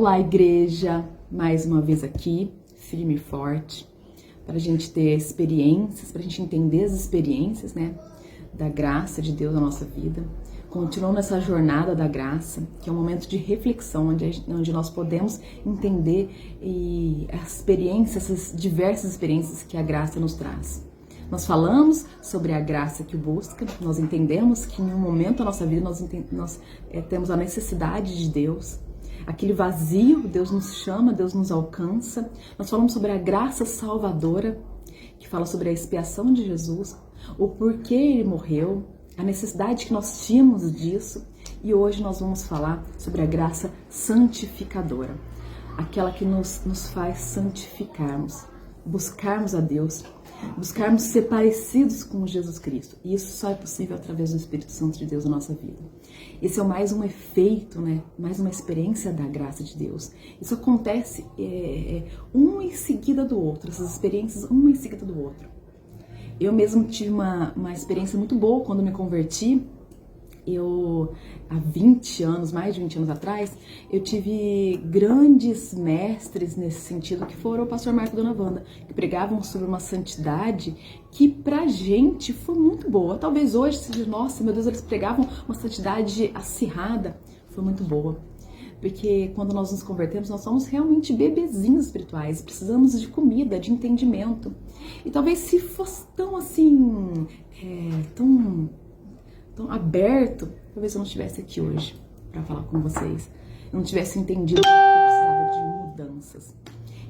Olá, igreja! Mais uma vez aqui, firme e forte, para a gente ter experiências, para a gente entender as experiências, né, da graça de Deus na nossa vida. Continuando essa jornada da graça, que é um momento de reflexão, onde nós podemos entender as experiências, essas diversas experiências que a graça nos traz. Nós falamos sobre a graça que o busca, nós entendemos que em um momento da nossa vida nós temos a necessidade de Deus, aquele vazio, Deus nos chama, Deus nos alcança. Nós falamos sobre a graça salvadora, que fala sobre a expiação de Jesus, o porquê Ele morreu, a necessidade que nós tínhamos disso, e hoje nós vamos falar sobre a graça santificadora, aquela que nos faz santificarmos, buscarmos a Deus, buscarmos ser parecidos com Jesus Cristo. E isso só é possível através do Espírito Santo de Deus na nossa vida. Esse é mais um efeito, né? Mais uma experiência da graça de Deus. Isso acontece um em seguida do outro, essas experiências uma em seguida do outro. Eu mesmo tive uma experiência muito boa quando me converti. Há 20 anos, mais de 20 anos atrás, eu tive grandes mestres nesse sentido, que foram o pastor Marco e Dona Wanda, que pregavam sobre uma santidade que pra gente foi muito boa. Talvez hoje seja, nossa, meu Deus, eles pregavam uma santidade acirrada, foi muito boa. Porque quando nós nos convertemos, nós somos realmente bebezinhos espirituais, precisamos de comida, de entendimento. E talvez se fosse tão assim, tão aberto, talvez eu não estivesse aqui hoje para falar com vocês. Eu não tivesse entendido que eu precisava de mudanças.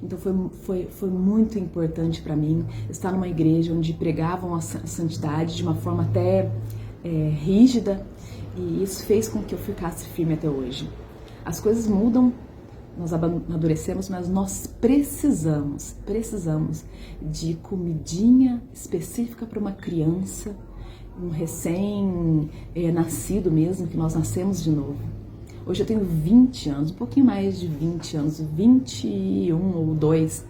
Então foi muito importante para mim estar numa igreja onde pregavam a santidade de uma forma até rígida, e isso fez com que eu ficasse firme até hoje. As coisas mudam, nós amadurecemos, mas nós precisamos de comidinha específica para uma criança, um recém-nascido mesmo, que nós nascemos de novo. Hoje eu tenho 20 anos, um pouquinho mais de 20 anos, 21 ou 2,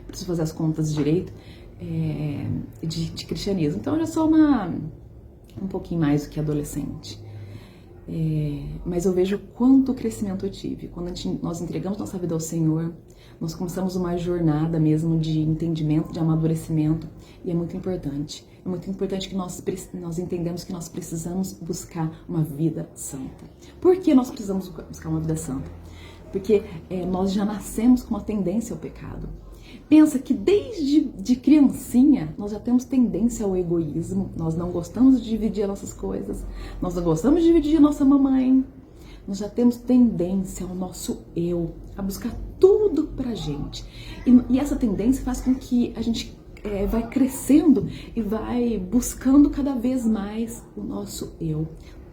preciso fazer as contas direito, de cristianismo. Então eu já sou um pouquinho mais do que adolescente. Mas eu vejo quanto crescimento eu tive. Quando nós entregamos nossa vida ao Senhor, nós começamos uma jornada mesmo de entendimento, de amadurecimento, e é muito importante. É muito importante que nós entendamos que nós precisamos buscar uma vida santa. Por que nós precisamos buscar uma vida santa? Porque nós já nascemos com uma tendência ao pecado. Pensa que desde criancinha nós já temos tendência ao egoísmo, nós não gostamos de dividir as nossas coisas, nós não gostamos de dividir a nossa mamãe, nós já temos tendência ao nosso eu, a buscar tudo pra gente. E essa tendência faz com que a gente vai crescendo e vai buscando cada vez mais o nosso eu.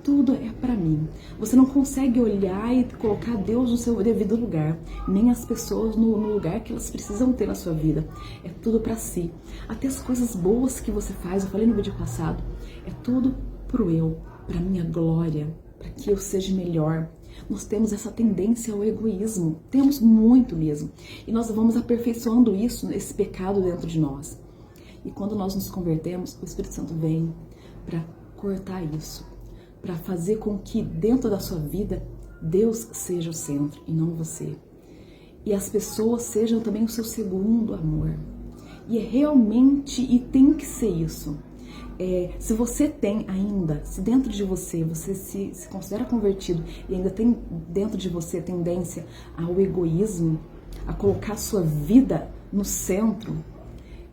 Tudo é pra mim. Você não consegue olhar e colocar Deus no seu devido lugar, nem as pessoas no lugar que elas precisam ter na sua vida. É tudo pra si. Até as coisas boas que você faz, eu falei no vídeo passado, é tudo pro eu, pra minha glória, para que eu seja melhor. Nós temos essa tendência ao egoísmo, temos muito mesmo. E nós vamos aperfeiçoando isso, esse pecado dentro de nós. E quando nós nos convertemos, o Espírito Santo vem para cortar isso, para fazer com que dentro da sua vida Deus seja o centro e não você. E as pessoas sejam também o seu segundo amor. E é realmente, e tem que ser isso. Se você tem ainda, se dentro de você, você se considera convertido e ainda tem dentro de você tendência ao egoísmo, a colocar a sua vida no centro,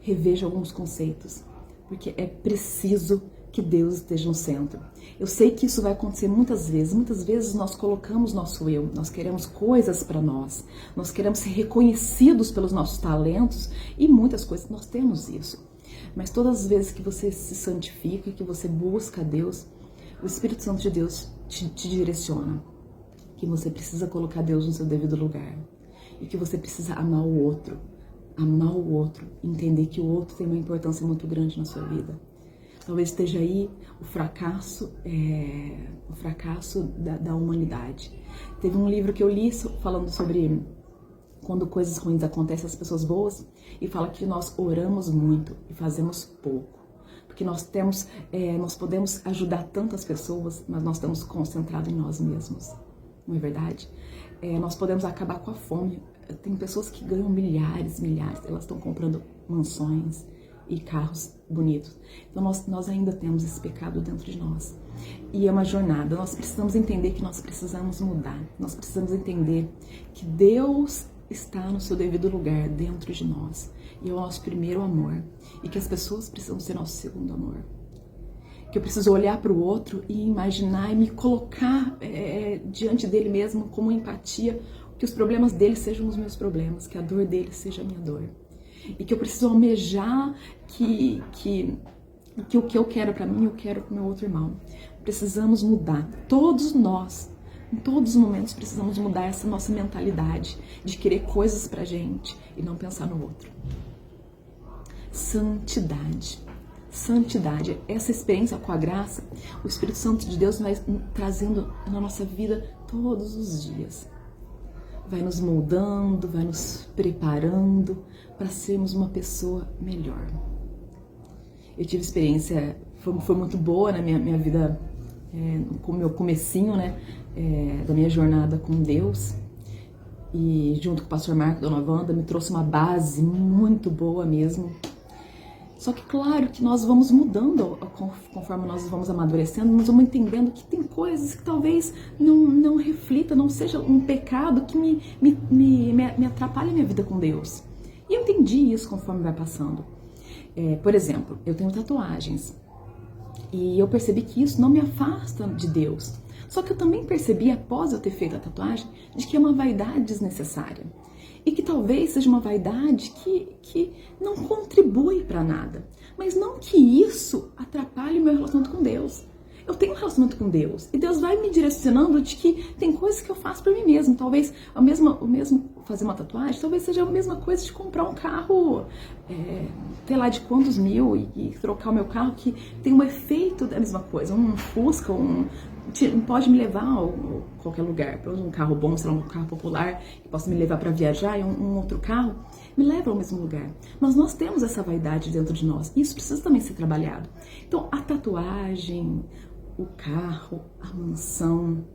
reveja alguns conceitos, porque é preciso que Deus esteja no centro. Eu sei que isso vai acontecer muitas vezes nós colocamos nosso eu, nós queremos coisas para nós queremos ser reconhecidos pelos nossos talentos e muitas coisas, nós temos isso. Mas todas as vezes que você se santifica, que você busca a Deus, o Espírito Santo de Deus te direciona, que você precisa colocar Deus no seu devido lugar e que você precisa amar o outro, entender que o outro tem uma importância muito grande na sua vida. Talvez esteja aí o fracasso da humanidade. Teve um livro que eu li falando sobre quando coisas ruins acontecem às pessoas boas, e fala que nós oramos muito e fazemos pouco. Porque nós podemos ajudar tantas pessoas, mas nós estamos concentrados em nós mesmos. não é verdade? Nós podemos acabar com a fome. Tem pessoas que ganham milhares, elas estão comprando mansões e carros bonitos. Então nós ainda temos esse pecado dentro de nós. E é uma jornada, nós precisamos entender que nós precisamos mudar. Nós precisamos entender que Deus está no seu devido lugar dentro de nós. E é o nosso primeiro amor. E que as pessoas precisam ser nosso segundo amor. Que eu preciso olhar para o outro e imaginar e me colocar diante dele mesmo como empatia, que os problemas dele sejam os meus problemas, que a dor dele seja a minha dor. E que eu preciso almejar que o que eu quero para mim, eu quero para o meu outro irmão. Precisamos mudar. Todos nós, em todos os momentos, precisamos mudar essa nossa mentalidade de querer coisas pra gente e não pensar no outro. Santidade. Santidade, essa experiência com a graça, o Espírito Santo de Deus vai trazendo na nossa vida todos os dias. Vai nos moldando, vai nos preparando para sermos uma pessoa melhor. Eu tive experiência, foi muito boa na minha vida, com o meu comecinho, né, da minha jornada com Deus. E junto com o pastor Marco e a dona Wanda, me trouxe uma base muito boa mesmo. Só que claro que nós vamos mudando conforme nós vamos amadurecendo, nós vamos entendendo que tem coisas que talvez não reflita, não seja um pecado que me atrapalhe a minha vida com Deus. E eu entendi isso conforme vai passando. Por exemplo, eu tenho tatuagens e eu percebi que isso não me afasta de Deus. Só que eu também percebi, após eu ter feito a tatuagem, de que é uma vaidade desnecessária. E que talvez seja uma vaidade que não contribui para nada. Mas não que isso atrapalhe o meu relacionamento com Deus. Eu tenho um relacionamento com Deus. E Deus vai me direcionando de que tem coisas que eu faço para mim mesmo. Talvez o mesmo fazer uma tatuagem, talvez seja a mesma coisa de comprar um carro, sei lá de quantos mil, e trocar o meu carro, que tem um efeito da mesma coisa. Um Fusca, pode me levar a qualquer lugar. Um carro bom, sei lá, um carro popular, que possa me levar para viajar, e um outro carro me leva ao mesmo lugar. Mas nós temos essa vaidade dentro de nós. E isso precisa também ser trabalhado. Então, a tatuagem, o carro, a mansão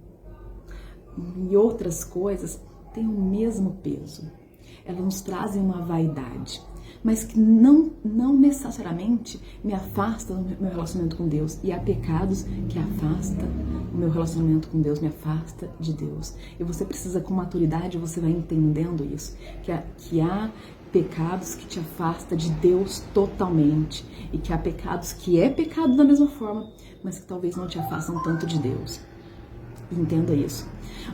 e outras coisas têm o mesmo peso. Elas nos trazem uma vaidade, mas que não necessariamente me afasta do meu relacionamento com Deus. E há pecados que afastam o meu relacionamento com Deus, me afasta de Deus. E você precisa, com maturidade, você vai entendendo isso, que há pecados que te afastam de Deus totalmente, e que há pecados que é pecado da mesma forma, mas que talvez não te afastam tanto de Deus. Entenda isso.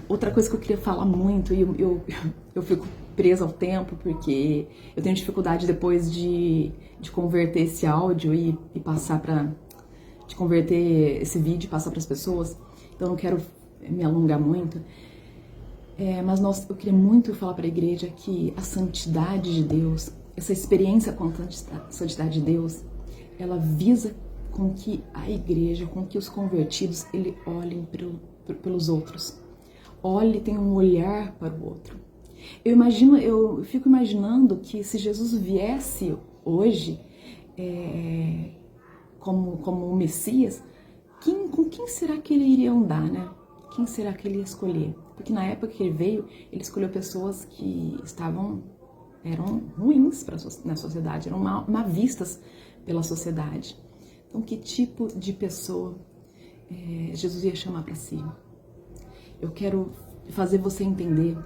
Outra coisa que eu queria falar muito, e eu fico presa ao tempo, porque eu tenho dificuldade depois de converter esse áudio e passar de converter esse vídeo e passar para as pessoas, então eu não quero me alongar muito. Mas eu queria muito falar para a igreja que a santidade de Deus, essa experiência com a santidade de Deus, ela visa com que a igreja, com que os convertidos, ele olhem pelos outros. Olhe, tenha um olhar para o outro. Eu fico imaginando que se Jesus viesse hoje como o Messias, com quem será que ele iria andar, né? Quem será que ele ia escolher? Porque na época que ele veio, ele escolheu pessoas que eram ruins na sociedade, eram mal vistas pela sociedade. Então, que tipo de pessoa Jesus ia chamar para si? Eu quero fazer você entender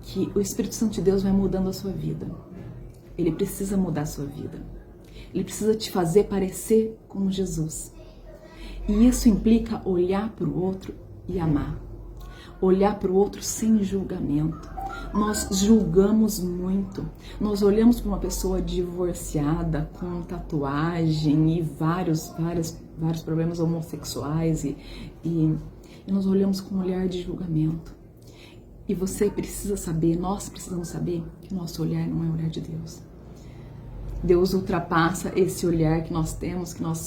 que o Espírito Santo de Deus vai mudando a sua vida. Ele precisa mudar a sua vida. Ele precisa te fazer parecer com Jesus. E isso implica olhar para o outro e amar. Olhar para o outro sem julgamento. Nós julgamos muito. Nós olhamos para uma pessoa divorciada, com tatuagem e vários problemas homossexuais e nós olhamos com um olhar de julgamento. E você precisa saber, nós precisamos saber que o nosso olhar não é o olhar de Deus. Deus ultrapassa esse olhar que nós temos, que nós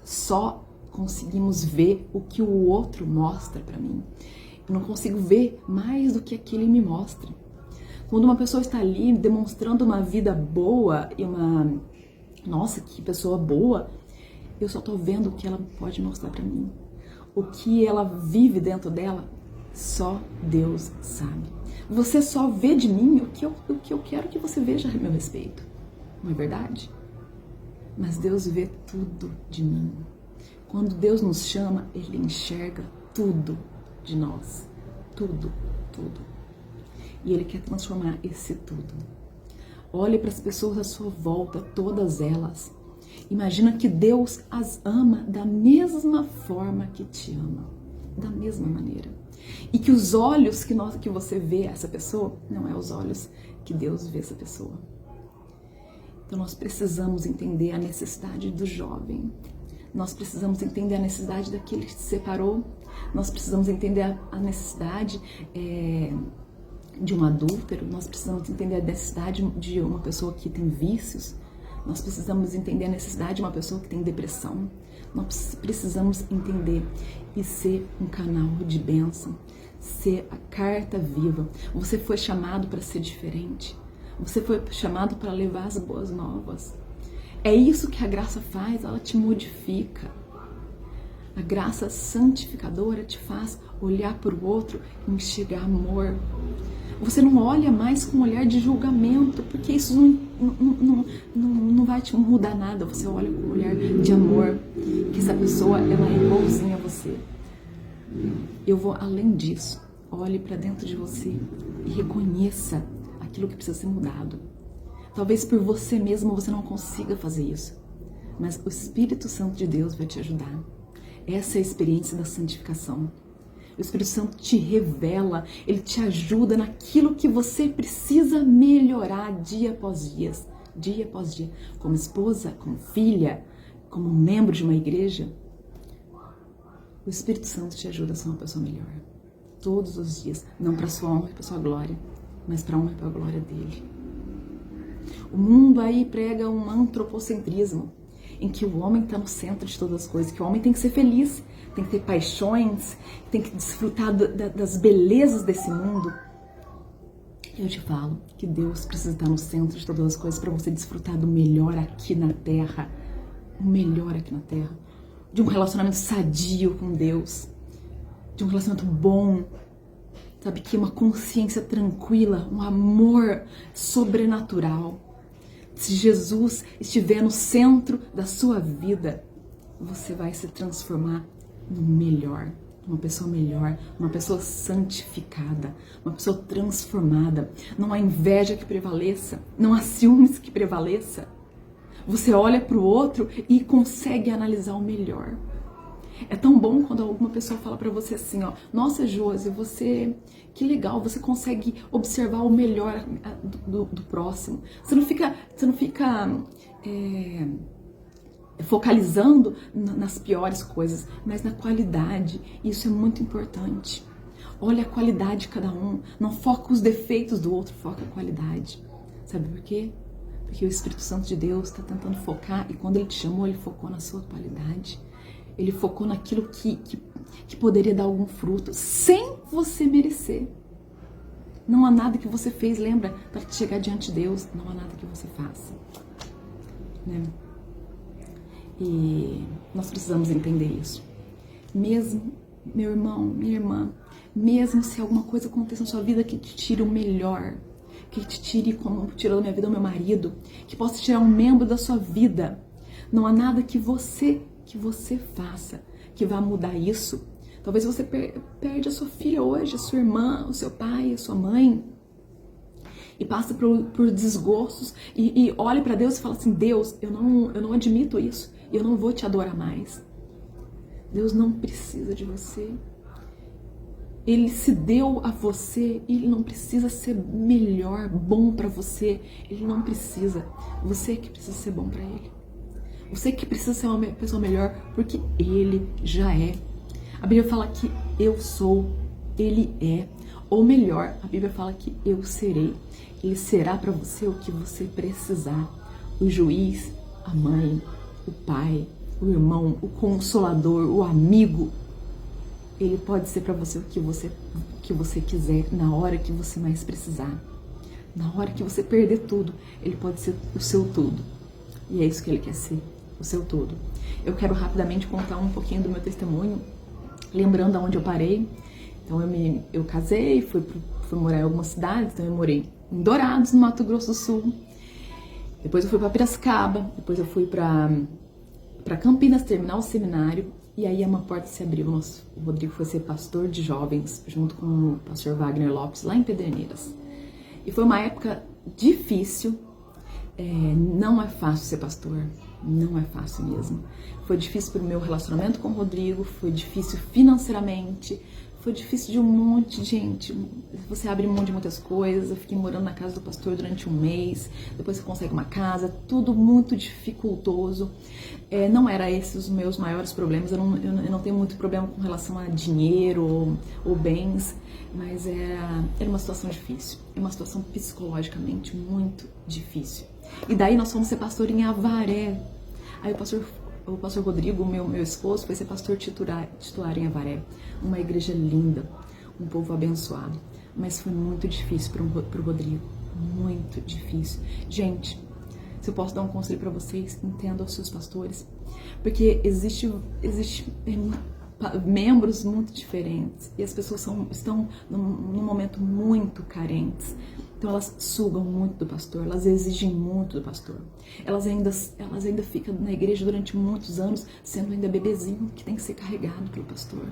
só conseguimos ver o que o outro mostra para mim. Eu não consigo ver mais do que aquilo me mostra. Quando uma pessoa está ali demonstrando uma vida boa e nossa, que pessoa boa, eu só estou vendo o que ela pode mostrar para mim. O que ela vive dentro dela Só Deus sabe. Você só vê de mim o que eu quero que você veja a meu respeito. Não é verdade? Mas Deus vê tudo de mim. Quando Deus nos chama, Ele enxerga tudo de nós. Tudo, tudo. E Ele quer transformar esse tudo. Olhe para as pessoas à sua volta, todas elas. Imagina que Deus as ama da mesma forma que te ama. Da mesma maneira. E que os olhos que você vê essa pessoa, não é os olhos que Deus vê essa pessoa. Então nós precisamos entender a necessidade do jovem. Nós precisamos entender a necessidade daquele que se separou. Nós precisamos entender a necessidade de um adúltero. Nós precisamos entender a necessidade de uma pessoa que tem vícios. Nós precisamos entender a necessidade de uma pessoa que tem depressão. Nós precisamos entender e ser um canal de bênção, ser a carta viva. Você foi chamado para ser diferente. Você foi chamado para levar as boas novas. É isso que a graça faz, ela te modifica. A graça santificadora te faz olhar para o outro e enxergar amor. Você não olha mais com um olhar de julgamento, porque isso não vai te mudar nada. Você olha com um olhar de amor, que essa pessoa ela é igualzinha a você. Eu vou além disso. Olhe para dentro de você e reconheça aquilo que precisa ser mudado. Talvez por você mesmo você não consiga fazer isso, mas o Espírito Santo de Deus vai te ajudar. Essa é a experiência da santificação. O Espírito Santo te revela, ele te ajuda naquilo que você precisa melhorar dia após dia, como esposa, como filha, como membro de uma igreja. O Espírito Santo te ajuda a ser uma pessoa melhor, todos os dias, não para sua honra e para sua glória, mas para a honra e para a glória dele. O mundo aí prega um antropocentrismo, em que o homem está no centro de todas as coisas, que o homem tem que ser feliz, tem que ter paixões, tem que desfrutar das belezas desse mundo. Eu te falo que Deus precisa estar no centro de todas as coisas para você desfrutar do melhor aqui na Terra, o melhor aqui na Terra, de um relacionamento sadio com Deus, de um relacionamento bom, sabe, que uma consciência tranquila, um amor sobrenatural. Se Jesus estiver no centro da sua vida, você vai se transformar no melhor, uma pessoa santificada, uma pessoa transformada. Não há inveja que prevaleça, não há ciúmes que prevaleça. Você olha para o outro e consegue analisar o melhor. É tão bom quando alguma pessoa fala para você assim, ó, nossa, Josi, você, que legal, você consegue observar o melhor do próximo. Você não fica focalizando nas piores coisas, mas na qualidade. Isso é muito importante. Olha a qualidade de cada um. Não foca os defeitos do outro, foca a qualidade. Sabe por quê? Porque o Espírito Santo de Deus está tentando focar, e quando ele te chamou, ele focou na sua qualidade. Ele focou naquilo que poderia dar algum fruto, sem você merecer. Não há nada que você fez, lembra, para chegar diante de Deus. Não há nada que você faça. Né? E nós precisamos entender isso. Mesmo, meu irmão, minha irmã, mesmo se alguma coisa aconteça na sua vida que te tire o melhor, que te tire como tirou da minha vida o meu marido, que possa tirar um membro da sua vida, não há nada que você faça que vá mudar isso. Talvez você perde a sua filha hoje, a sua irmã, o seu pai, a sua mãe, e passa por desgostos e olha para Deus e fala assim, Deus, eu não admito isso, eu não vou te adorar mais. Deus não precisa de você. Ele se deu a você, ele não precisa ser melhor, bom para você, ele não precisa. Você que precisa ser bom para ele. Você que precisa ser uma pessoa melhor, porque ele já é. A Bíblia fala que eu sou, ele é. Ou melhor, a Bíblia fala que eu serei. Ele será para você o que você precisar. O juiz, a mãe, o pai, o irmão, o consolador, o amigo. Ele pode ser para você o que você quiser, na hora que você mais precisar. Na hora que você perder tudo, ele pode ser o seu tudo. E é isso que ele quer ser, o seu tudo. Eu quero rapidamente contar um pouquinho do meu testemunho, lembrando aonde eu parei. Então eu casei, fui morar em algumas cidades, então eu morei em Dourados, no Mato Grosso do Sul. Depois eu fui para Piracicaba, depois eu fui para Campinas terminar o seminário, e aí uma porta se abriu. O Rodrigo foi ser pastor de jovens, junto com o pastor Wagner Lopes, lá em Pederneiras. E foi uma época difícil, não é fácil ser pastor, não é fácil mesmo. Foi difícil pro meu relacionamento com o Rodrigo, foi difícil financeiramente, foi difícil de um monte de gente. Você abre mão de muitas coisas. Eu fiquei morando na casa do pastor durante um mês, depois você consegue uma casa, tudo muito dificultoso. Não era esses os meus maiores problemas, eu não tenho muito problema com relação a dinheiro ou bens, mas era uma situação difícil, é uma situação psicologicamente muito difícil. E daí nós fomos ser pastor em Avaré. Aí o pastor Rodrigo, meu esposo, foi ser pastor titular em Avaré, uma igreja linda, um povo abençoado. Mas foi muito difícil pro Rodrigo, muito difícil. Gente, se eu posso dar um conselho para vocês, entendam os seus pastores, porque existe membros muito diferentes e as pessoas estão num momento muito carentes. Então elas sugam muito do pastor, elas exigem muito do pastor. Elas ainda ficam na igreja durante muitos anos, sendo ainda bebezinho que tem que ser carregado pelo pastor.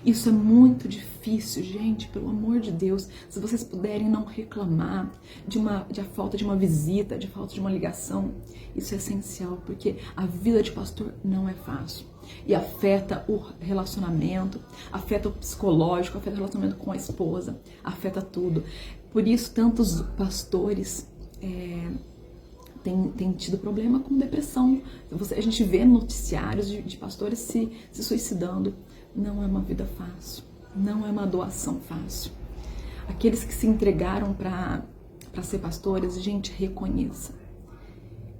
Isso é muito difícil, gente, pelo amor de Deus. Se vocês puderem não reclamar de falta de uma visita, de falta de uma ligação, isso é essencial, porque a vida de pastor não é fácil. E afeta o relacionamento, afeta o psicológico, afeta o relacionamento com a esposa, afeta tudo. Por isso, tantos pastores têm tido problema com depressão. A gente vê noticiários de pastores se suicidando. Não é uma vida fácil, não é uma doação fácil. Aqueles que se entregaram para ser pastores, gente, reconheça.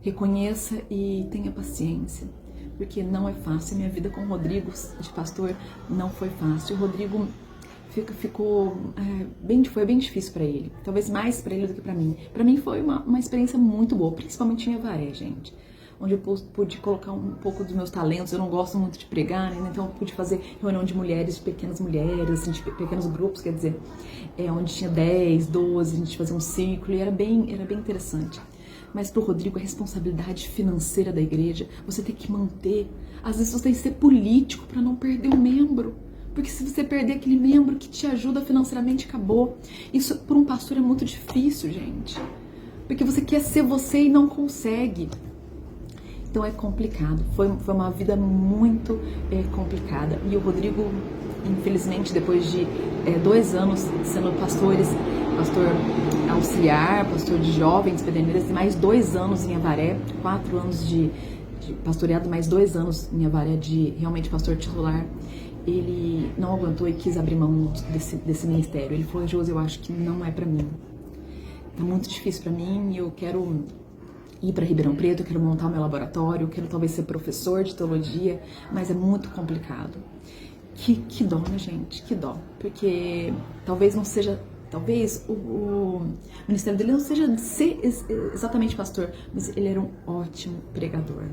Reconheça e tenha paciência, porque não é fácil. Minha vida com o Rodrigo de pastor não foi fácil. O Rodrigo foi bem difícil para ele, talvez mais para ele do que para mim. Para mim foi uma experiência muito boa, principalmente em Avaré, gente, onde eu pude colocar um pouco dos meus talentos. Eu não gosto muito de pregar, né? Então eu pude fazer reunião de mulheres, de pequenas mulheres, assim, de pequenos grupos, quer dizer, onde tinha 10, 12, a gente fazia um ciclo, e era bem interessante. Mas para o Rodrigo, a responsabilidade financeira da igreja, você tem que manter. Às vezes você tem que ser político para não perder um membro. Porque se você perder aquele membro que te ajuda financeiramente, acabou. Isso, por um pastor, é muito difícil, gente. Porque você quer ser você e não consegue. Então é complicado. Foi uma vida muito complicada. E o Rodrigo, infelizmente, depois de 2 anos sendo pastor auxiliar, pastor de jovens, Pederneiras, e mais 2 anos em Avaré, 4 anos de pastoreado, mais 2 anos em Avaré de realmente pastor titular, ele não aguentou e quis abrir mão desse ministério. Ele falou: Josi, eu acho que não é pra mim. Tá muito difícil pra mim, eu quero ir para Ribeirão Preto, eu quero montar o meu laboratório, eu quero talvez ser professor de teologia, mas é muito complicado. Que dó, né, gente? Que dó. Porque talvez não seja... Talvez o ministério dele não seja ser exatamente pastor, mas ele era um ótimo pregador.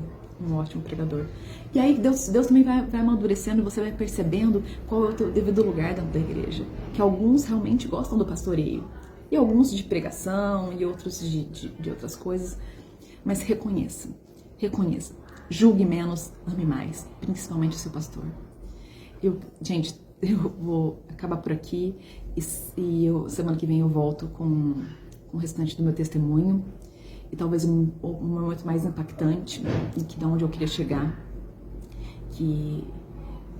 Um ótimo pregador. E aí Deus também vai amadurecendo e você vai percebendo qual é o teu devido lugar dentro da igreja. Que alguns realmente gostam do pastoreio, e alguns de pregação, e outros de outras coisas. Mas reconheça. Julgue menos, ame mais, principalmente o seu pastor. Gente, eu vou acabar por aqui e semana que vem eu volto com o restante do meu testemunho e talvez um momento mais impactante, que da onde eu queria chegar, que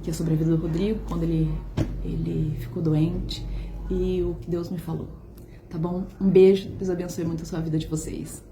é sobre a vida do Rodrigo, quando ele ficou doente, e o que Deus me falou. Tá bom? Um beijo, Deus abençoe muito a sua vida de vocês.